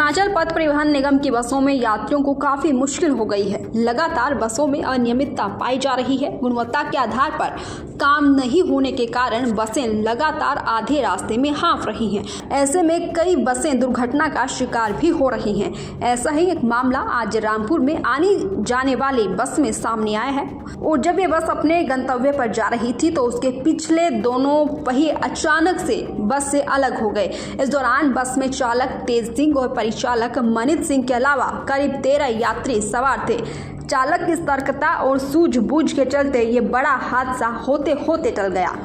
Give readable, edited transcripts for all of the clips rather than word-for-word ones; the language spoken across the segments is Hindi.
हिमाचल पथ परिवहन निगम की बसों में यात्रियों को काफी मुश्किल हो गई है। लगातार बसों में अनियमितता पाई जा रही है। गुणवत्ता के आधार पर काम नहीं होने के कारण बसें लगातार आधे रास्ते में हाँफ रही हैं। ऐसे में कई बसें दुर्घटना का शिकार भी हो रही हैं। ऐसा ही एक मामला आज रामपुर में आने जाने वाली बस में सामने आया है और जब ये बस अपने गंतव्य पर जा रही थी तो उसके पिछले दोनों पहिए अचानक से बस से अलग हो गए। इस दौरान बस में चालक तेज सिंह और परिचालक मनीत सिंह के अलावा करीब 13 यात्री सवार थे। चालक की सतर्कता और सूझबूझ के चलते ये बड़ा हादसा होते होते टल गया।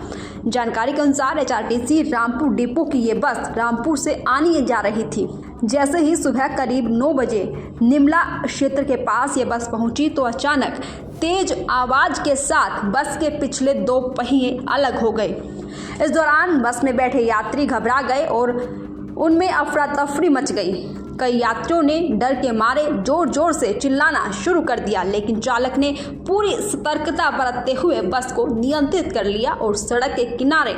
जानकारी के अनुसार एचआरटीसी रामपुर डिपो की ये बस रामपुर से आने जा रही थी। जैसे ही सुबह करीब 9 बजे निमला क्षेत्र के पास ये बस पहुंची तो अचानक तेज आवाज के साथ बस के पिछले 2 पहिए अलग हो गए। इस दौरान बस में बैठे यात्री घबरा गए और उनमें अफरा तफरी मच गई। कई यात्रियों ने डर के मारे जोर जोर से चिल्लाना शुरू कर दिया, लेकिन चालक ने पूरी सतर्कता बरतते हुए बस को नियंत्रित कर लिया और सड़क के किनारे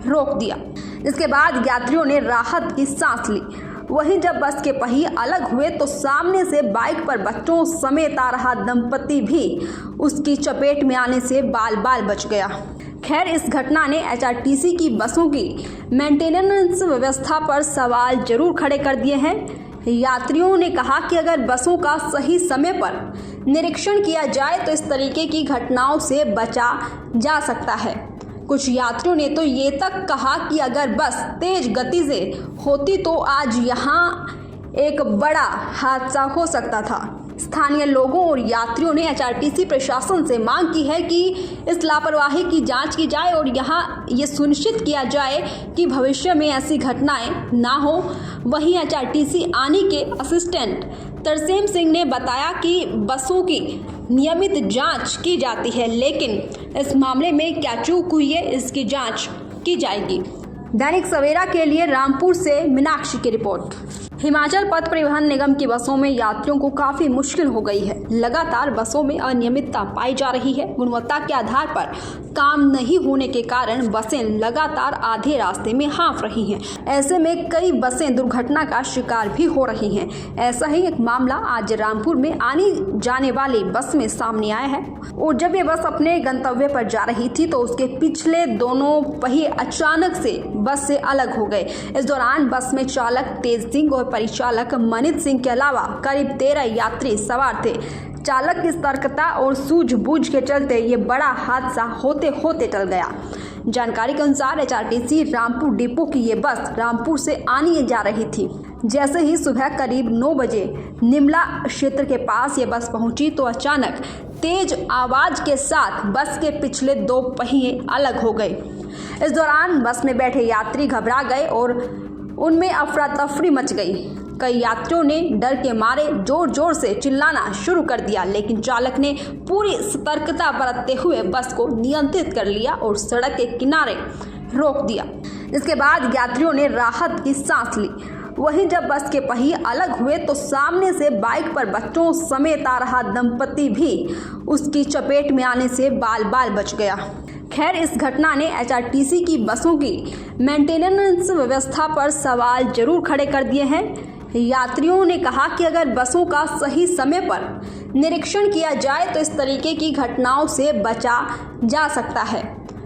रोक दिया। इसके बाद यात्रियों ने राहत की सांस ली। वहीं जब बस के पहिए अलग हुए तो सामने से बाइक पर बच्चों समेत आ रहा दंपति भी उसकी चपेट में आने से बाल बाल बच गया। खैर, इस घटना ने एचआरटीसी की बसों की मेंटेनेंस व्यवस्था पर सवाल जरूर खड़े कर दिए हैं। यात्रियों ने कहा कि अगर बसों का सही समय पर निरीक्षण किया जाए तो इस तरीके की घटनाओं से बचा जा सकता है। कुछ यात्रियों ने तो ये तक कहा कि अगर बस तेज गति से होती तो आज यहाँ एक बड़ा हादसा हो सकता था। स्थानीय लोगों और यात्रियों ने एचआरटीसी प्रशासन से मांग की है कि इस लापरवाही की जांच की जाए और यहाँ ये सुनिश्चित किया जाए कि भविष्य में ऐसी घटनाएं ना हो। वहीं एचआरटीसी आनी के असिस्टेंट तरसेम सिंह ने बताया कि बसों की नियमित जांच की जाती है, लेकिन इस मामले में क्या चूक हुई है इसकी जांच की जाएगी। दैनिक सवेरा के लिए रामपुर से मीनाक्षी की रिपोर्ट। हिमाचल पथ परिवहन निगम की बसों में यात्रियों को काफी मुश्किल हो गई है। लगातार बसों में अनियमितता पाई जा रही है। गुणवत्ता के आधार पर काम नहीं होने के कारण बसें लगातार आधे रास्ते में हाँफ रही हैं। ऐसे में कई बसें दुर्घटना का शिकार भी हो रही हैं। ऐसा ही एक मामला आज रामपुर में आने जाने वाली बस में सामने आया है और जब ये बस अपने गंतव्य पर जा रही थी तो उसके पिछले दोनों पहिए अचानक से बस से अलग हो गए। इस दौरान बस में चालक तेज सिंह और परिचालक मनीत सिंह के अलावा करीब 13 यात्री सवार थे। चालक की सतर्कता और सूझबूझ के चलते ये बड़ा हादसा होते होते टल गया। जानकारी के अनुसार एचआरटीसी रामपुर डिपो की ये बस रामपुर से आने जा रही थी। जैसे ही सुबह करीब 9 बजे निमला क्षेत्र के पास ये बस पहुंची तो अचानक तेज आवाज के साथ बस के पिछले 2 पहिए अलग हो गए। इस दौरान बस में बैठे यात्री घबरा गए और उनमें अफरा तफरी मच गई। कई यात्रियों ने डर के मारे जोर जोर से चिल्लाना शुरू कर दिया, लेकिन चालक ने पूरी सतर्कता बरतते हुए बस को नियंत्रित कर लिया और सड़क के किनारे रोक दिया। इसके बाद यात्रियों ने राहत की सांस ली। वहीं जब बस के पहिए अलग हुए तो सामने से बाइक पर बच्चों समेत आ रहा दंपति भी उसकी चपेट में आने से बाल बाल बच गया। खैर, इस घटना ने एचआरटीसी की बसों की मेंटेनेंस व्यवस्था पर सवाल जरूर खड़े कर दिए हैं। यात्रियों ने कहा कि अगर बसों का सही समय पर निरीक्षण किया जाए तो इस तरीके की घटनाओं से बचा जा सकता है।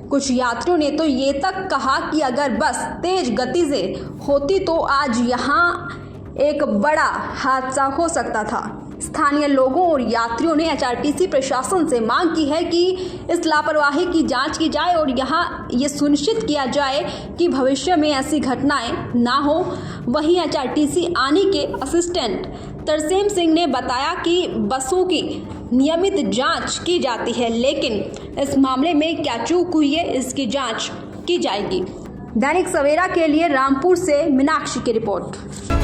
कुछ यात्रियों ने तो ये तक कहा कि अगर बस तेज गति से होती तो आज यहाँ एक बड़ा हादसा हो सकता था। स्थानीय लोगों और यात्रियों ने एचआरटीसी प्रशासन से मांग की है कि इस लापरवाही की जांच की जाए और यहाँ ये सुनिश्चित किया जाए कि भविष्य में ऐसी घटनाएं ना हो। वहीं एचआरटीसी आनी के असिस्टेंट तरसेम सिंह ने बताया कि बसों की नियमित जांच की जाती है, लेकिन इस मामले में क्या चूक हुई है इसकी जांच की जाएगी। दैनिक सवेरा के लिए रामपुर से मीनाक्षी की रिपोर्ट।